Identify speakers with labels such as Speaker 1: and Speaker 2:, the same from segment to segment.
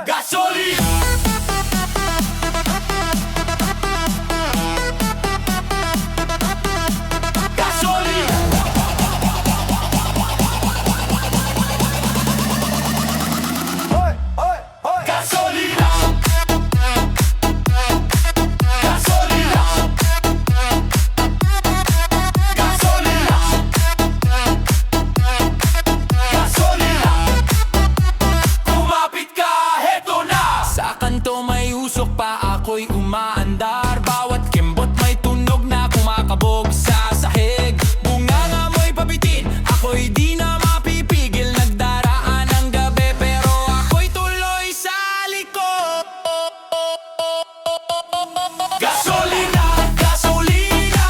Speaker 1: Gasolina! Gasolina! Hoy, hoy, hoy! Gasolina! Gasolina! Gasolina! Gasolina! Kumapit ka, heto na!
Speaker 2: Sa kanto may usok pa, ako'y umaandar. Bawat kimbot may tunog na kumakabog sa sahig. Bunganga mo'y pabitin, ako'y di na mapipigil. Nagdaraan ang gabi pero ako'y tuloy sa liko.
Speaker 1: Gasolina! Gasolina!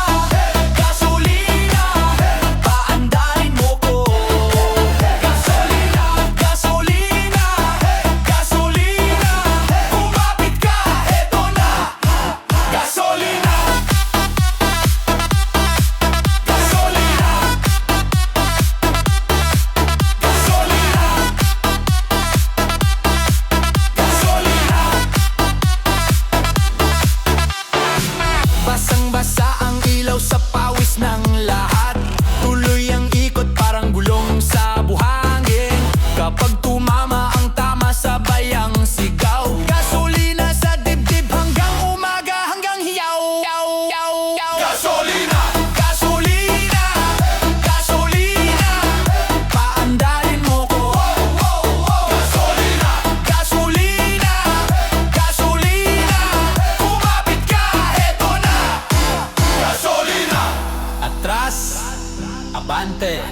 Speaker 1: Gasolina! Paandarin mo ko. Gasolina! Gasolina! Gasolina! Kumapit ka, heto na! Gasolina! Gasolina! Gasolina! Gasolina!
Speaker 2: Basang-basa ang ilaw sa pawis ng lahat. Tuloy ang ikot parang gulong sa buhangin. Kapag tumama ang tama sabay ang sigaw. Gasolina sa dibdib hanggang umaga, hanggang hiyaw.
Speaker 1: Gasolina! Gasolina! Gasolina!
Speaker 2: Paandarin mo ko.
Speaker 1: Gasolina! Gasolina! Gasolina! Kumapit ka, heto na! Gasolina!
Speaker 2: Atras, abante.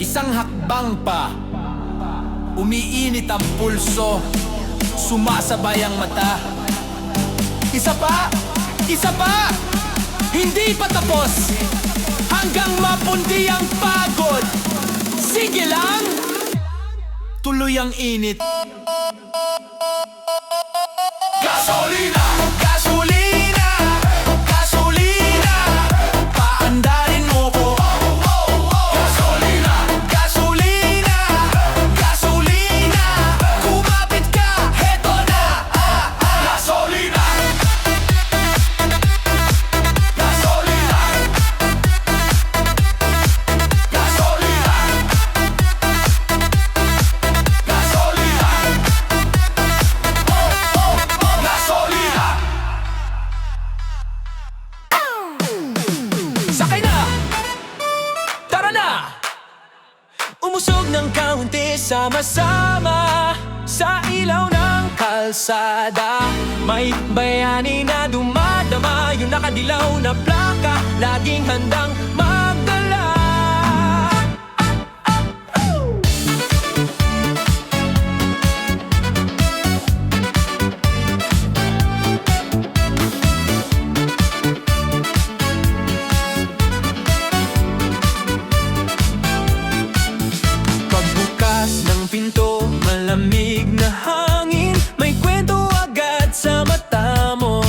Speaker 2: Isang hakbang pa. Umiinit ang pulso. Sumasabay ang mata. Isa pa! Isa pa! Hindi pa tapos! Hanggang mapundi ang pagod. Sige lang! Tuloy ang init.
Speaker 1: Gasolina! Gasolina! Gasolina!
Speaker 2: Paandarin mo ko.
Speaker 1: Gasolina! Gasolina! Gasolina! Kumapit ka, heto na! Gasolina! Gasolina! Gasolina! Gasolina! Gasolina!
Speaker 2: Sakay na! Tara na! Umusog ng kaunti, sama-sama sa ilaw ng kalsada. May bayani na dumadama, yung nakadilaw na plaka, laging handang magdala. Pagbukas ng pinto, malamig na hangin, may kwento agad sa mata mo.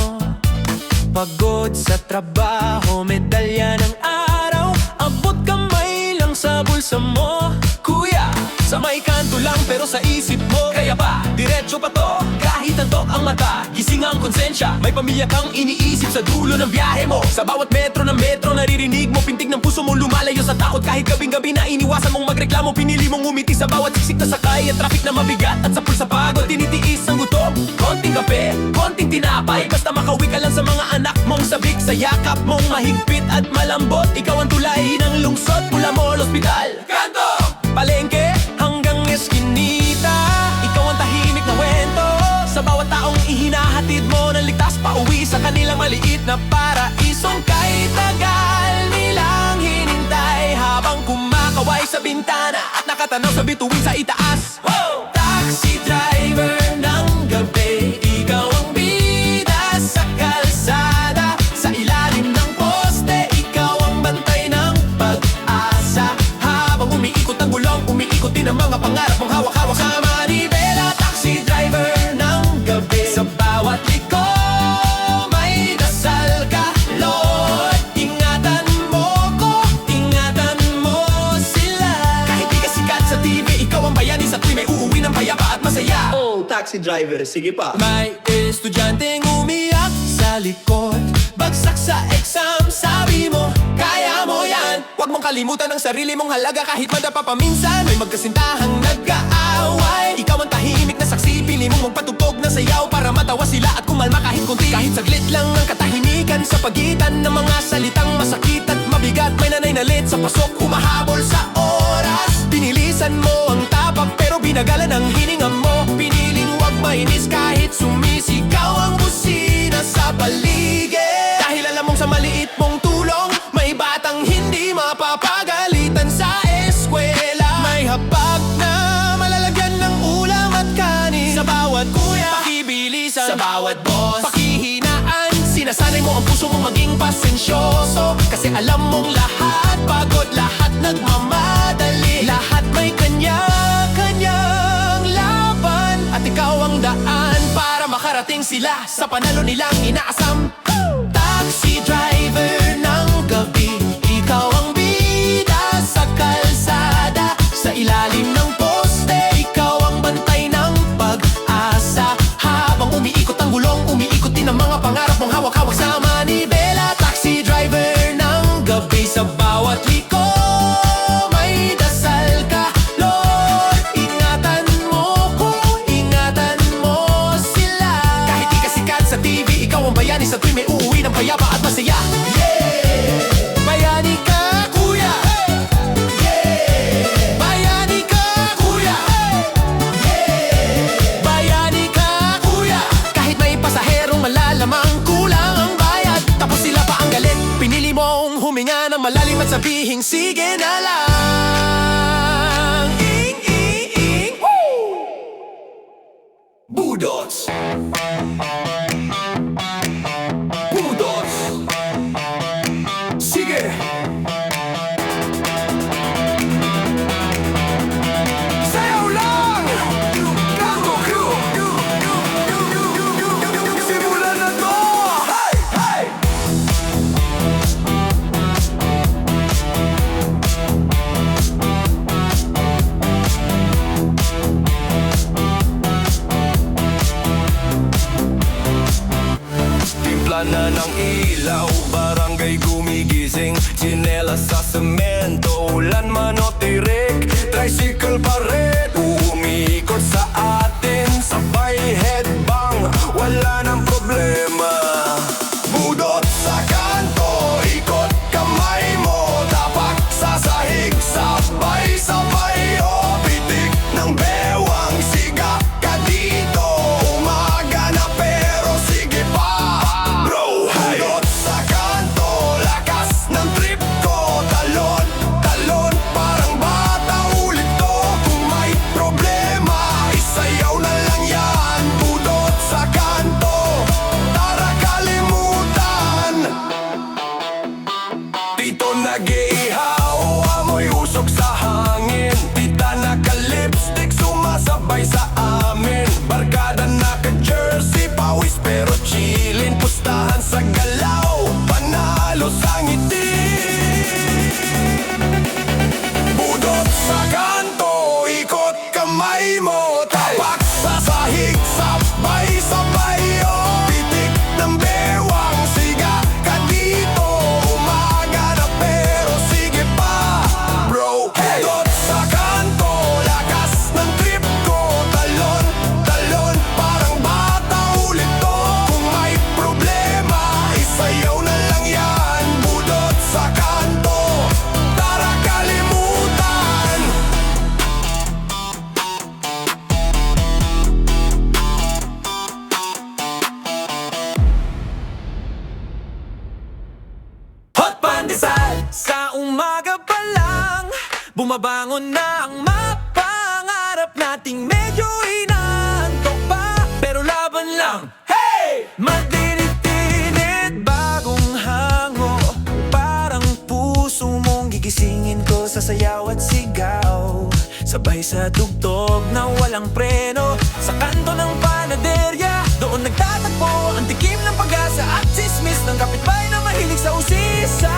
Speaker 2: Pagod sa trabaho, medalya ng araw, abot kamay lang sa bulsa mo. Kuya, sa may kanto lang pero sa isip mo, kaya ba, diretso pa to? Kahit antok ang mata, gising ang konsensya, may pamilya kang iniisip sa dulo ng biyahe mo. Sa bawat metro ng metro, naririnig mo, pintig ng puso mo lumalayo sa takot. Kahit gabing-gabi na iniwasan mong magreklamo, pinili mong umiti sa bawat siksik na sakay. At traffic na mabigat at sa pulsa pagod, tinitiis ang gutom. Konting kape, konting tinapay, basta makauwi ka lang sa mga anak mong sabik. Sa yakap mong mahigpit at malambot, ikaw ang tulay ng lungsod mula mo ospital.
Speaker 1: Kanto!
Speaker 2: Palengke hanggang eskinita, ikaw ang tahimik na kwento. Sa bawat taong ihinahatid mo ng ligtas pauwi sa kanilang maliit na paraisong kay tagal nilang hinintay habang kumakaway sa bintana at nakatanaw sa bituin sa itaas. Taxi driver ng gabi, ikaw ang bida sa kalsada. Sa ilalim ng poste, ikaw ang bantay ng pag-asa. Habang umiikot ang gulong, umiikot din ang mga pangarap mong hawak-hawak sa manibela. Taxi driver ng gabi, sa bawat liko may dasal ka, Lord. Ingatan mo ko, ingatan mo sila. Kahit di ka sikat sa TV, ikaw ang bayani sa tuwi may uuwi na
Speaker 3: taxi driver. Sige pa.
Speaker 2: May estudyanteng umiyak sa likod, bagsak sa exam, sabi mo, kaya mo yan. Huwag mong kalimutan ang sarili mong halaga kahit madapa paminsan. May magkasintahang nag-aaway, ikaw ang tahimik na saksi, pili mong magpatugtog na sayaw para matawa sila at kumalma kahit kunti. Kahit saglit lang ang katahimikan sa pagitan ng mga salitang masakit at mabigat. May nanay na late sa pasok, humahabol sa oras. Pinilisan mo ang tapak pero binagalan ang hininga mo. Piniling huwag mainis kahit sumisigaw ang busina sa paligid. Dahil alam mong sa maliit mong tulong, may batang hindi mapapagalitan sa eskwela. May hapag na malalagyan ng ulam at kanin. Sa bawat kuya, pakibilisan. Sa bawat boss, pakihinaan. Sinasanay mo ang puso mong maging pasensyoso. Kasi alam mong lahat pagod, lahat nagmamadali. Lahat may kanya-kanyang laban. At ikaw ang daan para makarating sila sa panalo nilang inaasam. Taxi driver ng gabi, ikaw ang bida sa kalsada. Sa ilalim ng poste, ikaw ang bantay ng pag-asa. Habang umiikot ang gulong, umiikot din ang mga pangarap mong hawak-hawak sa manibela. Taxi driver ng gabi, sa bawat liko may dasal ka, Lord. Ingatan mo ko, ingatan mo sila. Kahit di ka sikat sa TV, ikaw ang bayani sa tuwing may uuwi ng payapa at masaya. Yeah! Bayani ka, kuya! Yeah! Bayani ka, kuya! Yeah! Bayani ka, kuya! Kahit may pasaherong malalamang kulang ang bayad, tapos sila pa ang galit. Pinili mong huminga ng malalim at sabihing sige na lang. Ing, ing, ing. Woo! Budots. Budots. Sige. Sayaw lang! Kango crew! Simulan na to! Hey! Hey!
Speaker 1: Timpla na ng ilaw, barangay gumigising. Tsinelas sa semento, ulan man o tirik. Tricycle pa rin, umiikot sa atin. Sabay headbang, wala nang problema. Budot sa kanto, ikot kamay mo. Tapak sa sahig, sabay-sabay. O pitik ng bewang, siga ka dito. Umaga na pero sige pa, bro. Budot sa kanto, lakas ng trip ko. Talon, talon, parang bata ulit to. Kung may problema, isayaw na lang yan. Budot sa kanto, tara kalimutan. Dito nag-iihaw, amoy usok sa hangin. Tita naka-lipstick, sumasabay sa amin. Barkada naka-jersey, pawis pero chillin. Pustahan sa galaw, panalo sa ngiti. Budot sa kanto, ikot kamay mo. Tapak sa sahig, sabay-sabay. O pitik ng bewang, siga ka dito. Umaga na pero sige pa, bro. Budot sa kanto, lakas ng trip ko. Talon, talon, parang bata ulit to. Kung may problema, isayaw na lang yan. Budot sa kanto, tara kalimutan.
Speaker 2: Hot pandesal! Sa umaga pa lang, bumabangon na ang mapangarap nating medyo inaantok pa. Pero laban lang, hey! Madinit-init, bagong hango. Parang puso mong gigisingin ko sa sayaw at sigaw. Sabay sa tugtog na walang preno. Sa kanto ng panaderya, doon nagtatagpo ang tikim ng pag-asa at sismis ng kapitbahay na mahilig sa usisa.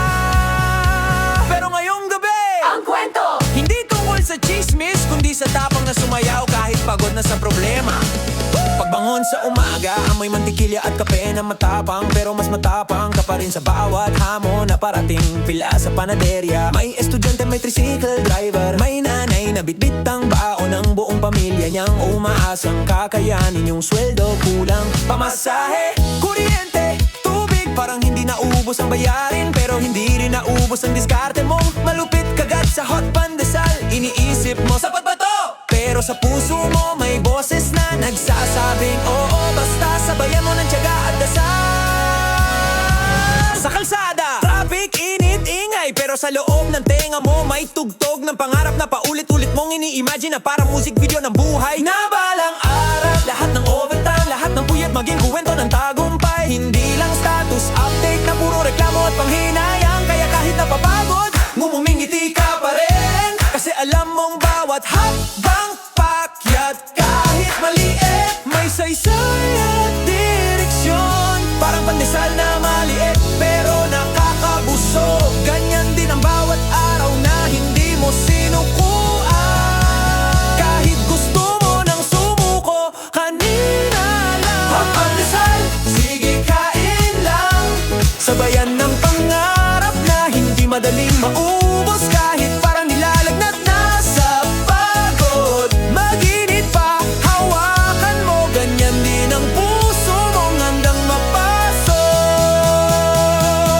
Speaker 2: Pero ngayong gabi,
Speaker 4: Ang kwento!
Speaker 2: hindi tungkol sa chismis, kundi sa tapang na sumayaw kahit pagod na sa problema. Pagbangon sa umaga, amoy mantikilya at kape na matapang. Pero mas matapang ka pa rin sa bawat hamon na parating. Pila sa panaderya, may estudyante, may tricycle driver, may nanay na bitbit ang baon ng buong pamilya niyang umaasang kakayanin yung sweldo. Kulang pamasahe, kuryente, tubig, parang hindi naubos ang bayarin. Pero hindi rin naubos ang diskarte mong malupit kagad sa hot pandesal. Iniisip mo, sapat ba to? Pero sa puso mo may boses na nagsasabing oo, basta sabayan mo ng tiyaga at dasal. Sa kalsada, traffic, init, ingay, pero sa loob ng tenga mo may tugtog ng pangarap na paulit-ulit mong ini-imagine na parang music video ng buhay na balang araw. Lahat ng overtime, lahat ng puyat maging kuwento ng tagumpay. Hindi lang status update na puro reklamo at panghinayang. Kaya kahit napapagod, ngumumingiti ka pa rin. Kasi alam mong bawat hakbang pakyat, kahit maliit, may saysay at direksyon. Parang pandesal na maliit pero nakakabusog. Ganyan din ang bawat araw na hindi mo sinukuan. Kahit gusto mo nang sumuko kanina lang. Ang pandesal, sige kain lang. Sabayan ng pangarap na hindi madaling maubos. Kahit parang nilalagnat na sa pagod, mag-init pa, hawakan mo. Ganyan din ang puso mong handang mapasok.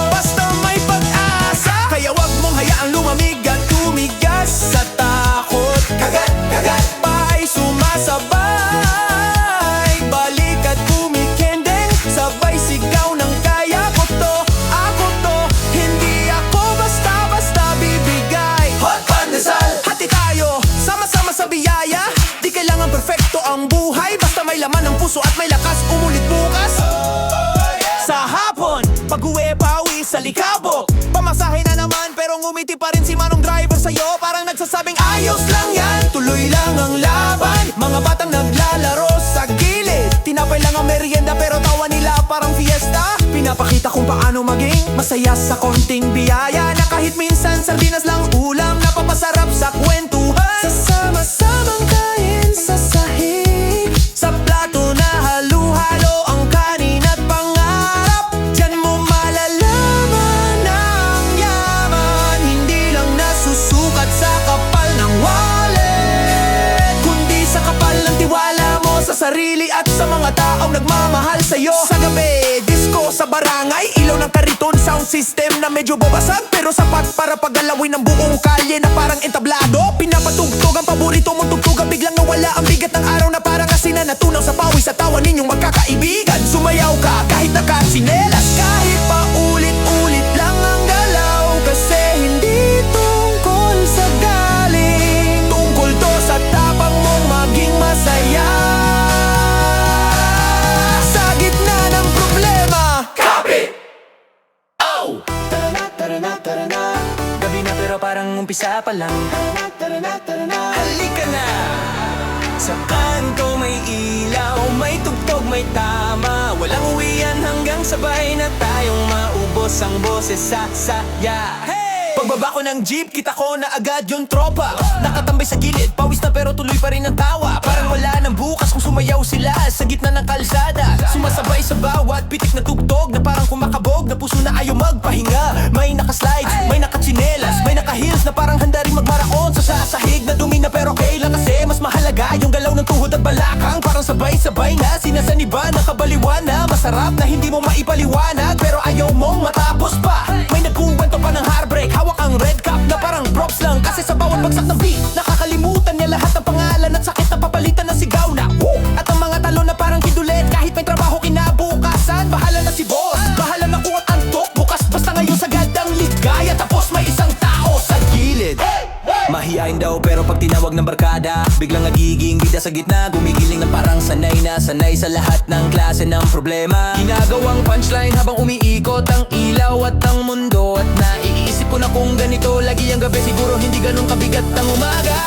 Speaker 2: Basta may pag-asa, kaya wag mong hayaang lumamig at tumigas sa takot. Kagat pa ay sumasabay, balik at kumikendeng, sabay sigaw ng kaya ko to, ako to. Hindi ako basta-basta bibigay. Hot pandesal, hati tayo, sama-sama sa biyaya. Di kailangan perfecto ang buhay, basta may laman ng puso at may lakas umulit bukas. Sa hapon, pag-uwi pauwi sa likabok, pamasahe na naman pero ngumiti pa rin si manong driver sa'yo. Parang nagsasabing ayos lang yan, tuloy lang ang laban. Mga batang naglalaro sa gilid, tinapay lang ang merienda pero tawa nila parang fiesta. Pinapakita kung paano maging masaya sa konting biyaya, na kahit minsan sardinas lang ulam, napapasarap sa kwentuhan. Sasama-samang kain sa sahig, sa plato na halo-halo ang kanin at pangarap. Diyan mo malalaman ang yaman, hindi lang nasusukat sa kapal ng wallet, kundi sa kapal ng tiwala mo sa sarili at sa mga taong nagmamahal sa'yo. Sa gabi, disco sa barangay, ilaw ng kariton, sound system na medyo babasag pero sapat para pagalawin ng buong kalye na parang entablado. Pinapatugtog ang paborito mong tugtugan, biglang nawala ang bigat ng araw na parang asinan na tunaw sa pawis sa tawa ninyong magkakaibigan. Sumayaw ka kahit nakatsinelas, kahit pa ulit-ulit lang ang galaw, kasi hindi tungkol sa galing, tungkol to sa tapang mong maging masaya. Sa gitna ng problema, kapit! Oh! Tara na, gabi na pero parang umpisa pa lang. Halika na! Sa kanto may ilaw, may tugtog, may tama. Walang uwian hanggang sabay na tayong maubos ang boses sa saya. Pagbaba ko ng jeep, kita ko na agad yung tropa. Nakatambay sa gilid, pawis na pero tuloy pa rin ang tawa. Parang wala nang bukas kung sumayaw sila sa gitna ng kalsada. Sumasabay sa bawat pitik na tugtog, na parang kumakabog, na puso na ayaw magpahinga. May nakaslides, may nakatsinelas, may nakaheels na parang handa rin magmaraon sa sasahig na dumi na pero kailan kasi mas mahalaga yung galaw ng tuhod at balakang. Parang sabay-sabay na sinasaniba, nakabaliwan na masarap na hindi mo maipaliwanag pero ayaw mong matapos pa. May nagkuwento pa ng heartbreak, hawak ang red cup na parang props lang, kasi sa bawat bagsak ng beat nakakalimutan niya lahat ng pangalan at sakit na papalitan ng sigaw na woo! At ang mga talon na parang kidulit, kahit may trabaho kinabukasan. Bahala na si boss, bahala na kung ang antok bukas, basta ngayon sagad ang ligaya. Tapos may isang tao sa gilid, mahihain daw pero pag tinawag ng barkada, biglang nagiging bida sa gitna, gumigiling ng parang sanay na sanay sa lahat ng klase ng problema. Ginagawang punchline habang umiikot ang ilaw at ang mundo, at naiisip ko na kung ganito lagi ang gabi, siguro hindi ganun kabigat ang umaga.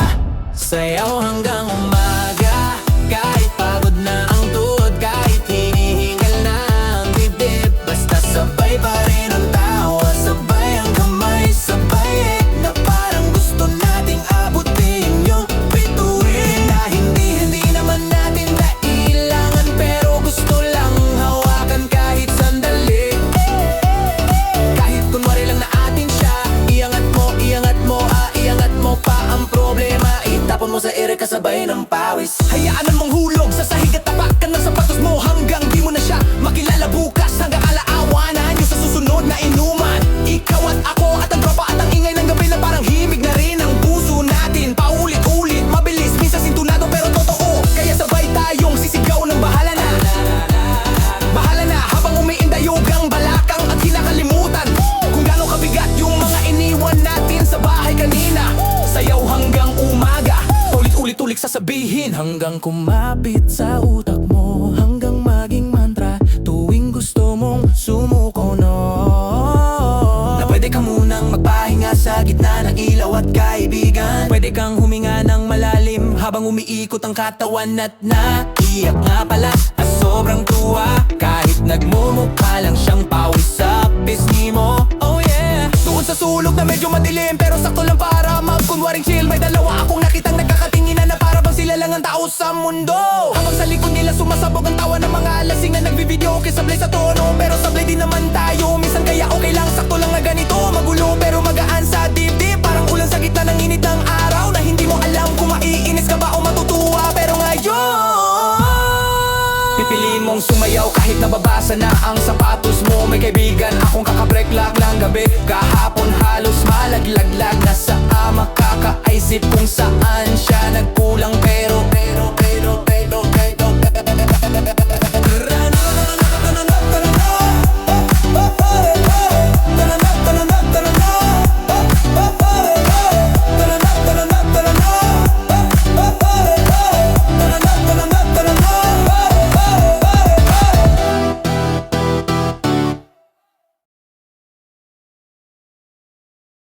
Speaker 2: Sayaw hanggang umaga, kahit pagod na ang tuhod, kahit hinihingal na ang dibdib, basta sabay pa rin ang tawa, sabay ang kamay, sabay na parang gusto nating abutin yung bituin, na hindi naman hanggang kumapit sa utak mo, hanggang maging mantra tuwing gusto mong sumuko, no? Na pwede ka munang magpahinga sa gitna ng ilaw at kaibigan. Pwede kang huminga ng malalim habang umiikot ang katawan at naiyak nga pala at sobrang tuwa, kahit nagmumukha lang siyang pawis sa pisngi mo. Oh yeah, doon sa sulok na medyo madilim pero sakto lang para magkunwaring chill. May dalawa akong nakitang nagkakatinginan na para bang sila lang ang tao sa mundo. Habang sa likod nila sumasabog ang tawa ng mga lasing na nagbivideo okay sablay sa tono, pero sablay din naman tayo. Minsan kaya okay lang, sakto lang na ganito, magulo pero magaan sa dibdib. Parang ulan sa gitna ng init ng araw na hindi mo alam kung maiinis ka ba o matutuwa. Pero ngayon pipiliin mong sumayaw kahit nababasa na ang sapatos mo. May kaibigan akong kakabreak lock ng gabi, kahapon halos malaglag na sa makakaisip kung saan siya nagkulang. Pero